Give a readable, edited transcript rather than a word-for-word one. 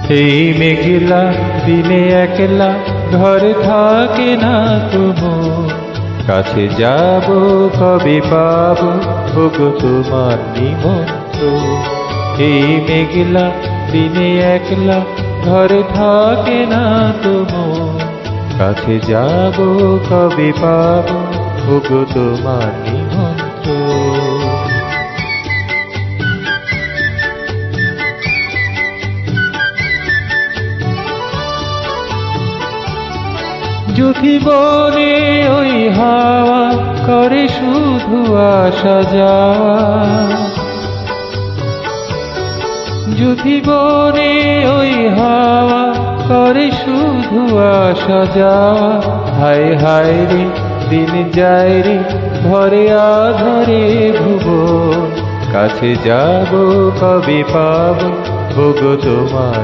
এই মেঘলা দিনে একলা ঘরে থাকে না তুমো, কাছে যাব কবে পাবো ওগো তোমার নিমন্ত্র। এই মেঘলা দিনে একলা ঘরে থাকে না তুমো, কাছে যাব কবে পাবো ওগো তোমার নিমন্ত্র। যদি বনে ওই হাওয়া করে শুধু আসা যাওয়া, যদি বনে ওই হাওয়া করে শুধু আসা যাওয়া, হায় হায় রে দিন যায় রে ঘরে আধারে ভুবন, কাছে যাব কবে পাবো ওগো তোমার